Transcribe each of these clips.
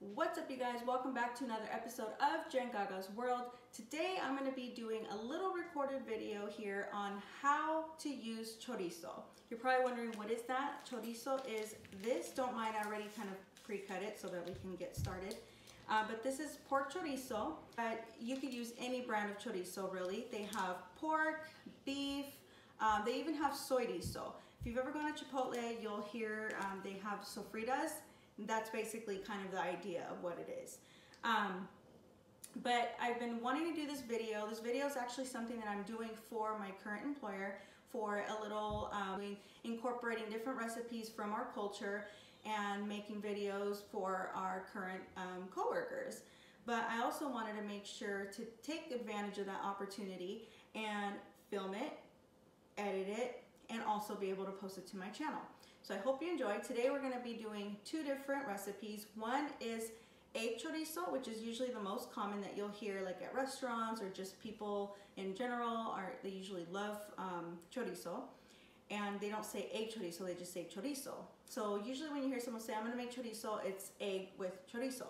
What's up, you guys? Welcome back to another episode of Jen Gaga's World. Today I'm going to be doing a little recorded video here on how to use chorizo. You're probably wondering, what is that? Chorizo is this. Don't mind, I already kind of pre-cut it so that we can get started. But this is pork chorizo. You could use any brand of chorizo, really. They have pork, beef, they even have sorizo. If you've ever gone to Chipotle, you'll hear they have sofritas. That's basically kind of the idea of what it is. But I've been wanting to do this video. This video is actually something that I'm doing for my current employer for a little incorporating different recipes from our culture and making videos for our current coworkers. But I also wanted to make sure to take advantage of that opportunity and film it, edit it, and also be able to post it to my channel. So I hope you enjoy. Today we're going to be doing two different recipes. One is egg chorizo, which is usually the most common that you'll hear like at restaurants or just people in general. They usually love chorizo, and they don't say egg chorizo, they just say chorizo. So usually when you hear someone say, I'm going to make chorizo, it's egg with chorizo.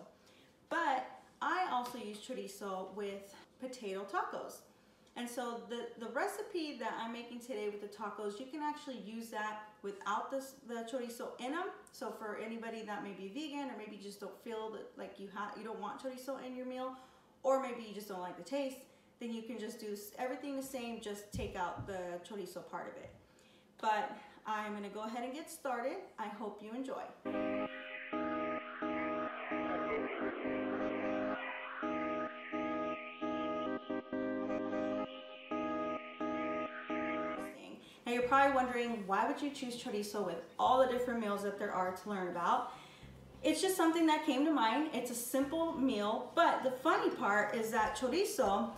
But I also use chorizo with potato tacos. And so the recipe that I'm making today with the tacos, you can actually use that without the chorizo in them. So for anybody that may be vegan, or maybe you just don't feel that like you don't want chorizo in your meal, or maybe you just don't like the taste, then you can just do everything the same, just take out the chorizo part of it. But I'm gonna go ahead and get started. I hope you enjoy. Now you're probably wondering, why would you choose chorizo with all the different meals that there are to learn about? It's just something that came to mind. It's a simple meal, but the funny part is that chorizo,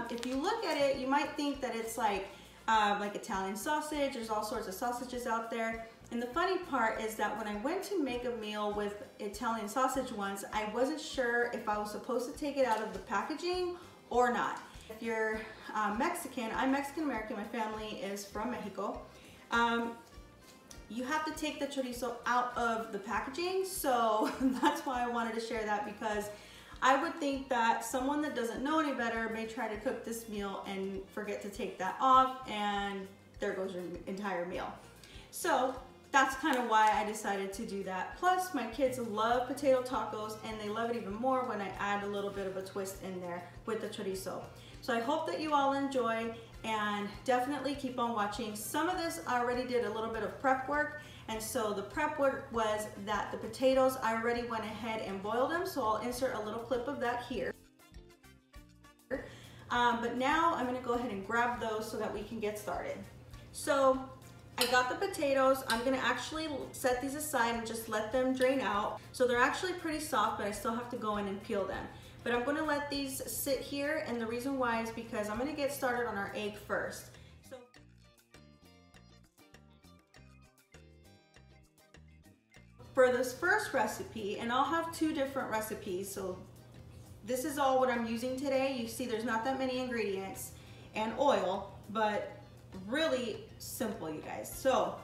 if you look at it, you might think that it's like Italian sausage. There's all sorts of sausages out there. And the funny part is that when I went to make a meal with Italian sausage once, I wasn't sure if I was supposed to take it out of the packaging or not. If you're Mexican, I'm Mexican American, my family is from Mexico, you have to take the chorizo out of the packaging. So that's why I wanted to share that, because I would think that someone that doesn't know any better may try to cook this meal and forget to take that off, and there goes your entire meal. So that's kind of why I decided to do that. Plus, my kids love potato tacos, and they love it even more when I add a little bit of a twist in there with the chorizo. So I hope that you all enjoy, and definitely keep on watching. Some of this I already did a little bit of prep work, and so the prep work was that the potatoes, I already went ahead and boiled them, so I'll insert a little clip of that here. But now I'm gonna go ahead and grab those so that we can get started. So I got the potatoes. I'm gonna actually set these aside and just let them drain out. So they're actually pretty soft, but I still have to go in and peel them. But I'm gonna let these sit here, and the reason why is because I'm gonna get started on our egg first. So for this first recipe, and I'll have two different recipes, so this is all what I'm using today. You see there's not that many ingredients and oil, but really simple, you guys. So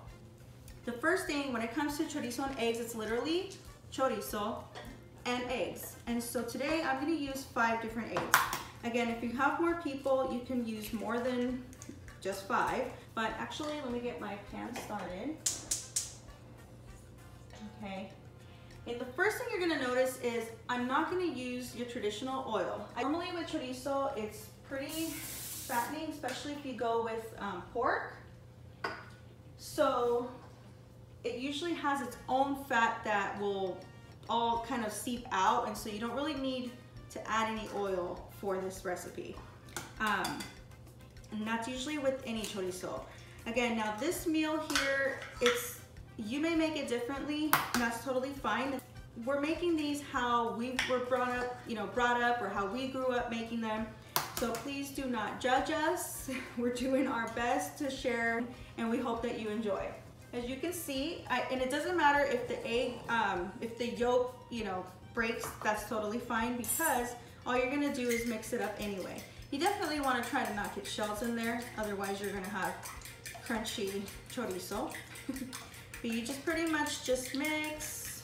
the first thing when it comes to chorizo and eggs, it's literally chorizo and eggs. And so today I'm going to use 5 different eggs. Again, if you have more people, you can use more than just 5. But actually, let me get my pan started. Okay. And the first thing you're going to notice is I'm not going to use your traditional oil. Normally with chorizo, it's pretty fattening, especially if you go with pork. So it usually has its own fat that will all kind of seep out, and so you don't really need to add any oil for this recipe. And that's usually with any chorizo. Again, now this meal here, you may make it differently, and that's totally fine. We're making these how we were brought up, or how we grew up making them. So please do not judge us. We're doing our best to share, and we hope that you enjoy. As you can see, and it doesn't matter if the egg, if the yolk, breaks, that's totally fine, because all you're gonna do is mix it up anyway. You definitely wanna try to not get shells in there, otherwise you're gonna have crunchy chorizo. But you just pretty much just mix,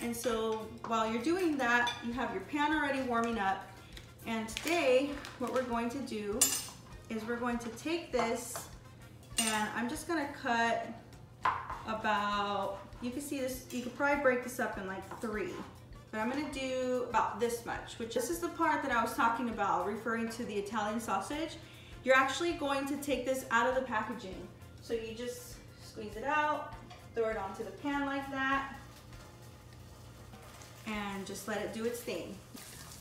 And so while you're doing that, you have your pan already warming up. And today, what we're going to do is we're going to take this, and I'm just gonna cut about, you can see this, you could probably break this up in like 3. But I'm gonna do about this much, which this is the part that I was talking about, referring to the Italian sausage. You're actually going to take this out of the packaging. So you just squeeze it out, throw it onto the pan like that, and just let it do its thing.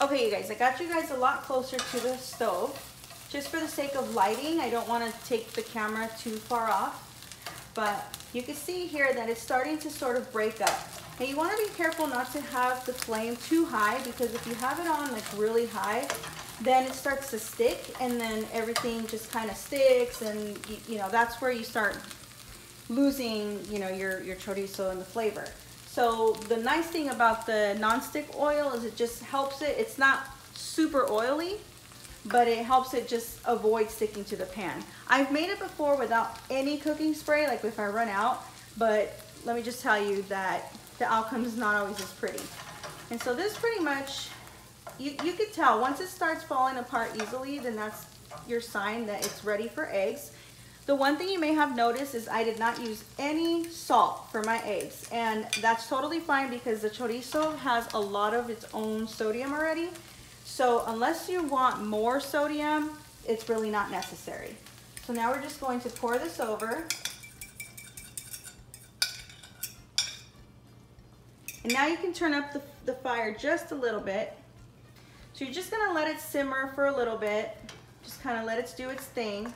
Okay, you guys, I got you guys a lot closer to the stove. Just for the sake of lighting, I don't want to take the camera too far off, but you can see here that it's starting to sort of break up. And you want to be careful not to have the flame too high, because if you have it on like really high, then it starts to stick, and then everything just kind of sticks, and you know, that's where you start losing, you know, your chorizo and the flavor. So the nice thing about the nonstick oil is it just helps it. It's not super oily, but it helps it just avoid sticking to the pan. I've made it before without any cooking spray, like if I run out, but let me just tell you that the outcome is not always as pretty. And so this pretty much, you can tell once it starts falling apart easily, then that's your sign that it's ready for eggs. The one thing you may have noticed is I did not use any salt for my eggs, and that's totally fine because the chorizo has a lot of its own sodium already. So unless you want more sodium, it's really not necessary. So now we're just going to pour this over. And now you can turn up the fire just a little bit. So you're just gonna let it simmer for a little bit. Just kind of let it do its thing.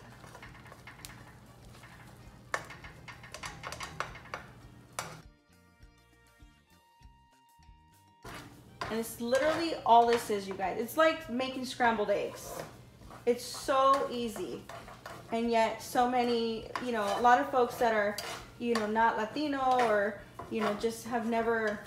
And it's literally all this is, you guys. It's like making scrambled eggs. It's so easy. And yet so many, you know, a lot of folks that are, you know, not Latino or, you know, just have never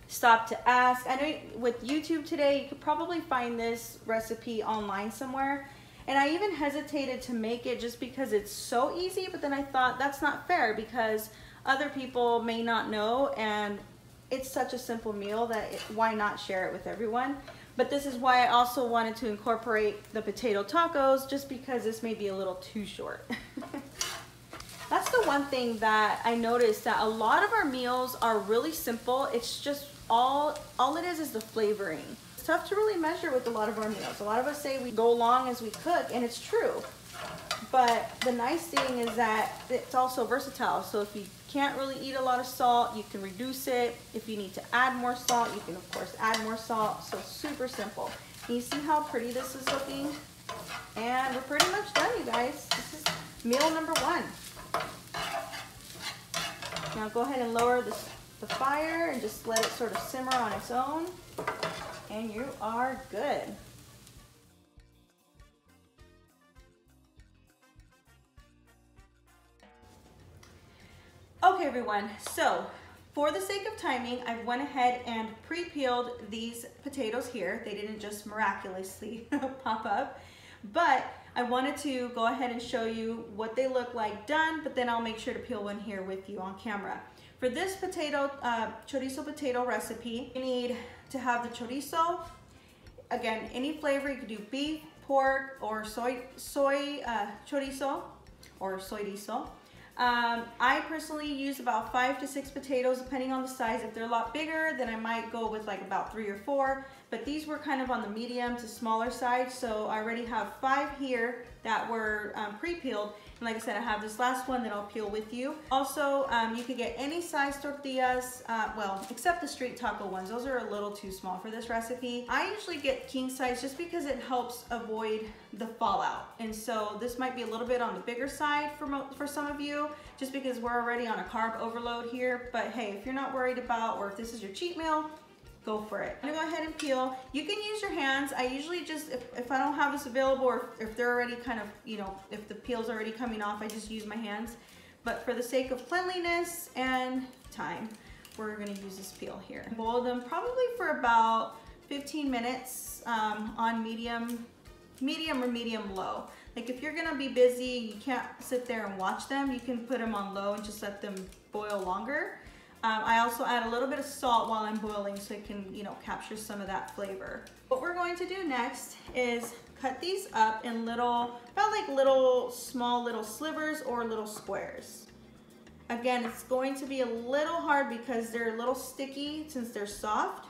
stopped to ask. I know with YouTube today, you could probably find this recipe online somewhere. And I even hesitated to make it just because it's so easy, but then I thought that's not fair because other people may not know, and it's such a simple meal that why not share it with everyone? But this is why I also wanted to incorporate the potato tacos, just because this may be a little too short. That's the one thing that I noticed, that a lot of our meals are really simple. It's just all it is the flavoring. It's tough to really measure with a lot of our meals. A lot of us say we go long as we cook, and it's true. But the nice thing is that it's also versatile. So if you can't really eat a lot of salt, you can reduce it. If you need to add more salt, you can of course add more salt. So super simple. Can you see how pretty this is looking? And we're pretty much done, you guys. This is meal number 1. Now go ahead and lower the fire and just let it sort of simmer on its own, and you are good. Okay everyone, so for the sake of timing, I went ahead and pre-peeled these potatoes here. They didn't just miraculously pop up, but I wanted to go ahead and show you what they look like done, but then I'll make sure to peel one here with you on camera. For this potato, chorizo potato recipe, you need to have the chorizo. Again, any flavor, you could do beef, pork, or soy chorizo, or soyrizo. I personally use about 5 to 6 potatoes, depending on the size. If they're a lot bigger, then I might go with like about 3 or 4. But these were kind of on the medium to smaller side, so I already have 5 here that were pre-peeled. And like I said, I have this last one that I'll peel with you. Also, you can get any size tortillas, well, except the street taco ones. Those are a little too small for this recipe. I usually get king size just because it helps avoid the fallout. And so this might be a little bit on the bigger side for some of you, just because we're already on a carb overload here. But hey, if you're not worried about, or if this is your cheat meal, go for it. I'm gonna go ahead and peel. You can use your hands. I usually just, if I don't have this available, or if they're already kind of, you know, if the peel's already coming off, I just use my hands. But for the sake of cleanliness and time, we're gonna use this peel here. Boil them probably for about 15 minutes on medium or medium low. Like if you're gonna be busy, you can't sit there and watch them, you can put them on low and just let them boil longer. I also add a little bit of salt while I'm boiling so it can, you know, capture some of that flavor. What we're going to do next is cut these up in little, about like small little slivers or little squares. Again, it's going to be a little hard because they're a little sticky since they're soft.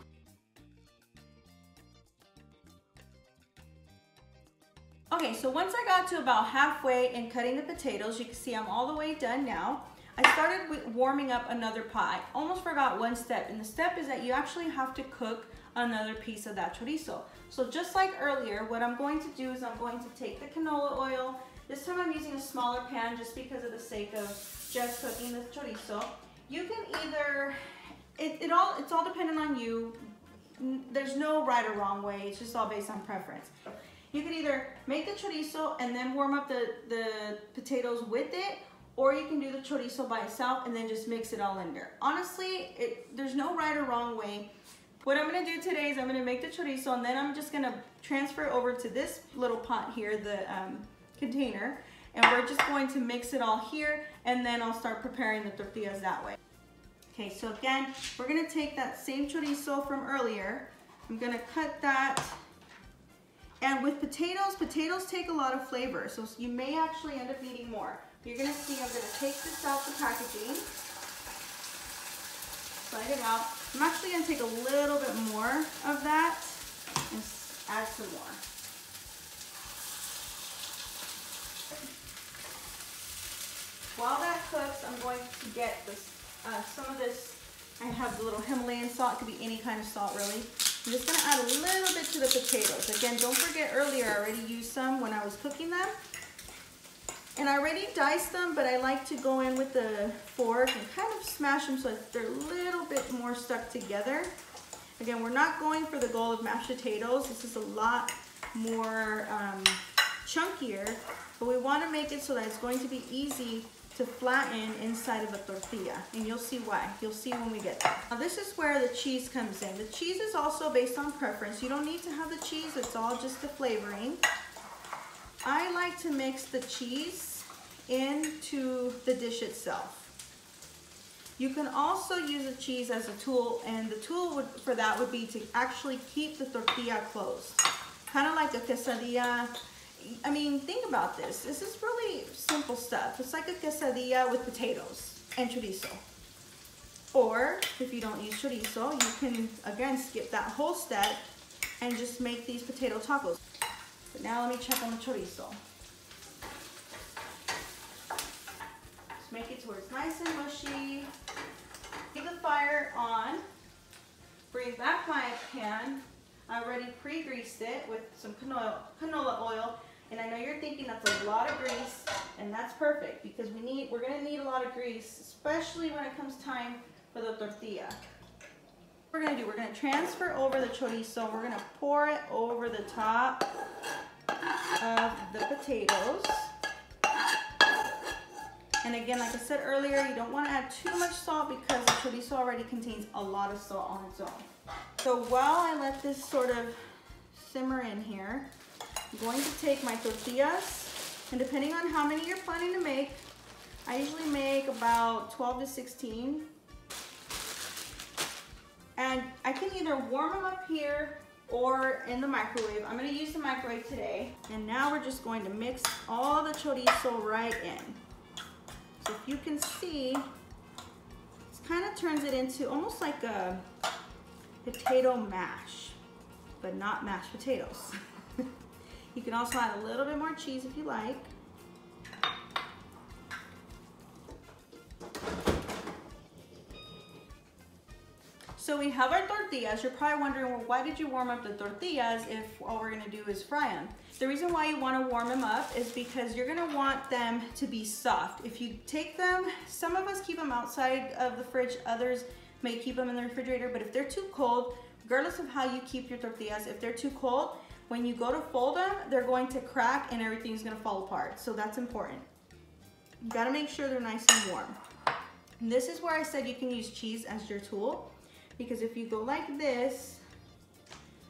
Okay, so once I got to about halfway in cutting the potatoes, you can see I'm all the way done now. I started with warming up another pot. I almost forgot one step, and the step is that you actually have to cook another piece of that chorizo. So just like earlier, what I'm going to do is I'm going to take the canola oil. This time I'm using a smaller pan just because of the sake of just cooking the chorizo. You can either, it's all dependent on you. There's no right or wrong way, it's just all based on preference. You can either make the chorizo and then warm up the potatoes with it, or you can do the chorizo by itself and then just mix it all in there. Honestly, there's no right or wrong way. What I'm gonna do today is I'm gonna make the chorizo and then I'm just gonna transfer it over to this little pot here, the container, and we're just going to mix it all here, and then I'll start preparing the tortillas that way. Okay, so again, we're gonna take that same chorizo from earlier. I'm gonna cut that. And with potatoes take a lot of flavor, so you may actually end up needing more. You're gonna see I'm gonna take this out the packaging, slide it out. I'm actually gonna take a little bit more of that and add some more. While that cooks, I'm going to get this, some of this. I have the little Himalayan salt, it could be any kind of salt really. I'm just gonna add a little bit to the potatoes. Again, don't forget earlier I already used some when I was cooking them. And I already diced them, but I like to go in with the fork and kind of smash them so that they're a little bit more stuck together. Again, we're not going for the goal of mashed potatoes. This is a lot more chunkier, but we want to make it so that it's going to be easy to flatten inside of a tortilla, and you'll see why. You'll see when we get there. Now this is where the cheese comes in. The cheese is also based on preference. You don't need to have the cheese, it's all just the flavoring. I like to mix the cheese into the dish itself. You can also use the cheese as a tool, and the tool for that would be to actually keep the tortilla closed. Kind of like a quesadilla. I mean, think about this. This is really simple stuff. It's like a quesadilla with potatoes and chorizo. Or if you don't use chorizo, you can, again, skip that whole step and just make these potato tacos. But now let me check on the chorizo. Just make it to where it's nice and mushy. Keep the fire on. Bring back my pan. I already pre-greased it with some canola oil. And I know you're thinking that's a lot of grease, and that's perfect because we're gonna need a lot of grease, especially when it comes time for the tortilla. What we're gonna do, we're gonna transfer over the chorizo. We're gonna pour it over the top of the potatoes. And again, like I said earlier, you don't want to add too much salt because the chorizo already contains a lot of salt on its own. So while I let this sort of simmer in here, I'm going to take my tortillas, and depending on how many you're planning to make, I usually make about 12 to 16. And I can either warm them up here or in the microwave. I'm going to use the microwave today. And now we're just going to mix all the chorizo right in. So if you can see, it kind of turns it into almost like a potato mash, but not mashed potatoes. You can also add a little bit more cheese if you like. So we have our tortillas. You're probably wondering, well, why did you warm up the tortillas if all we're gonna do is fry them? The reason why you wanna warm them up is because you're gonna want them to be soft. If you take them, some of us keep them outside of the fridge, others may keep them in the refrigerator, but if they're too cold, regardless of how you keep your tortillas, if they're too cold, when you go to fold them, they're going to crack and everything's gonna fall apart. So that's important. You gotta make sure they're nice and warm. And this is where I said you can use cheese as your tool, because if you go like this,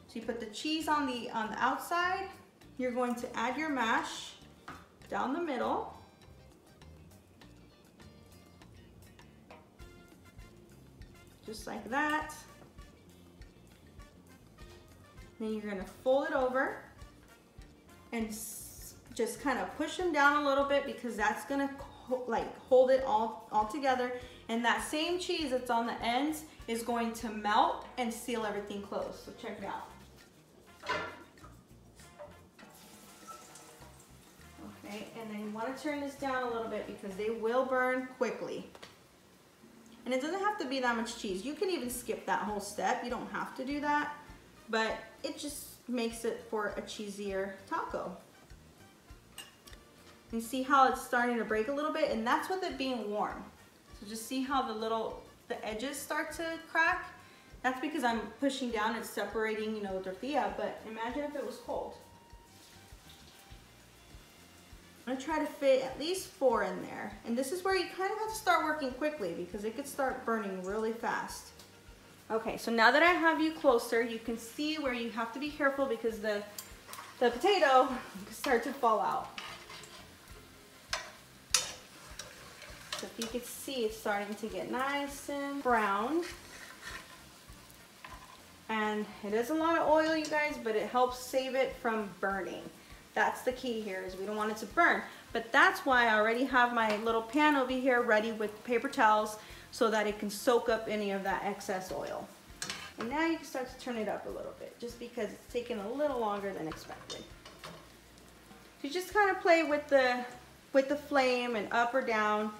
so you put the cheese on the outside, you're going to add your mash down the middle. just like that. Then you're gonna fold it over and just kind of push them down a little bit because that's gonna like hold it all together. And that same cheese that's on the ends is going to melt and seal everything closed. So check it out. Okay, and then you want to turn this down a little bit because they will burn quickly. And it doesn't have to be that much cheese. You can even skip that whole step. You don't have to do that, but it just makes it for a cheesier taco. You see how it's starting to break a little bit, and that's with it being warm. So just see how the edges start to crack. That's because I'm pushing down, it's separating, you know, the tortilla, but imagine if it was cold. I'm gonna try to fit at least 4 in there. And this is where you kind of have to start working quickly because it could start burning really fast. Okay, so now that I have you closer, you can see where you have to be careful because the potato can start to fall out. So if you can see, it's starting to get nice and brown. And it is a lot of oil, you guys, but it helps save it from burning. That's the key here, is we don't want it to burn. But that's why I already have my little pan over here ready with paper towels so that it can soak up any of that excess oil. And now you can start to turn it up a little bit, just because it's taking a little longer than expected. You just kind of play with the flame and up or down,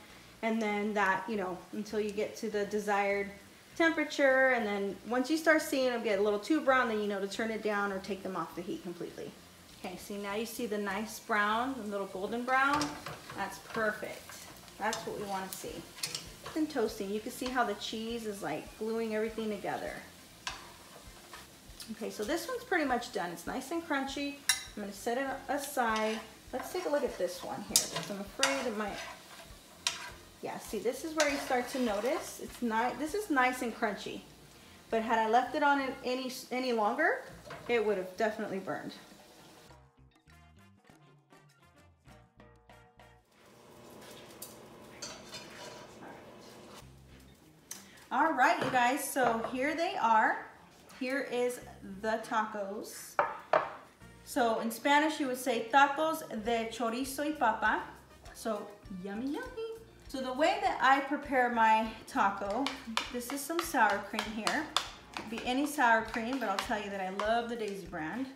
and then that, you know, until you get to the desired temperature. And then once you start seeing them get a little too brown, then you know to turn it down or take them off the heat completely. Okay, see, now you see the nice brown, the little golden brown. That's perfect. That's what we want to see. Then toasting, you can see how the cheese is like gluing everything together. Okay, so this one's pretty much done. It's nice and crunchy. I'm gonna set it aside. Let's take a look at this one here, because I'm afraid it might, yeah, see, this is where you start to notice. It's not, this is nice and crunchy. But had I left it on any longer, it would have definitely burned. All right, you guys, so here they are. Here is the tacos. So in Spanish, you would say tacos de chorizo y papa. So yummy, yummy. So the way that I prepare my taco, this is some sour cream here. It could be any sour cream, but I'll tell you that I love the Daisy brand.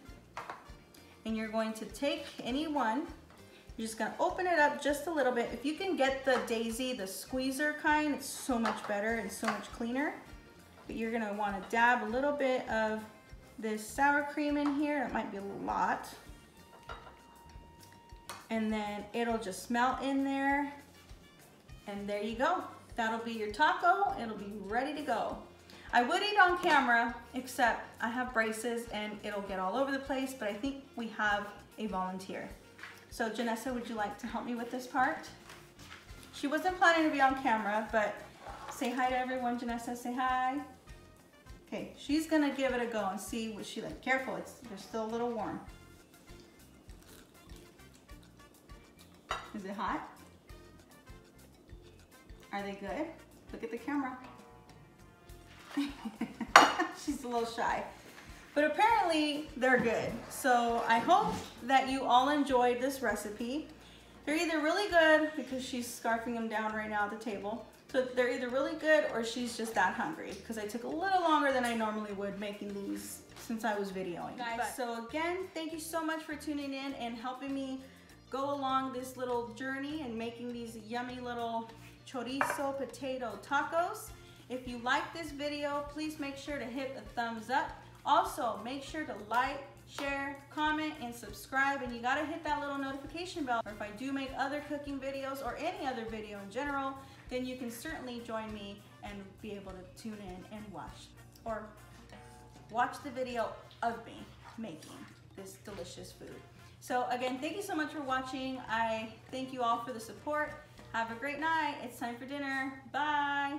And you're going to take any one. You're just gonna open it up just a little bit. If you can get the Daisy, the squeezer kind, it's so much better and so much cleaner. But you're gonna wanna dab a little bit of this sour cream in here. It might be a lot. And then it'll just melt in there. And there you go. That'll be your taco. It'll be ready to go. I would eat on camera, except I have braces and it'll get all over the place, but I think we have a volunteer. So Janessa, would you like to help me with this part? She wasn't planning to be on camera, but say hi to everyone, Janessa, say hi. Okay, she's gonna give it a go and see what she like. Careful, they're still a little warm. Is it hot? Are they good? Look at the camera. She's a little shy. But apparently they're good. So I hope that you all enjoyed this recipe. They're either really good, because she's scarfing them down right now at the table. So they're either really good or she's just that hungry, because I took a little longer than I normally would making these since I was videoing. Guys, so again, thank you so much for tuning in and helping me go along this little journey and making these yummy little chorizo potato tacos. If you like this video, please make sure to hit the thumbs up. Also, make sure to like, share, comment, and subscribe. And you gotta hit that little notification bell. Or if I do make other cooking videos or any other video in general, then you can certainly join me and be able to tune in and watch the video of me making this delicious food. So again, thank you so much for watching. I thank you all for the support. Have a great night. It's time for dinner. Bye.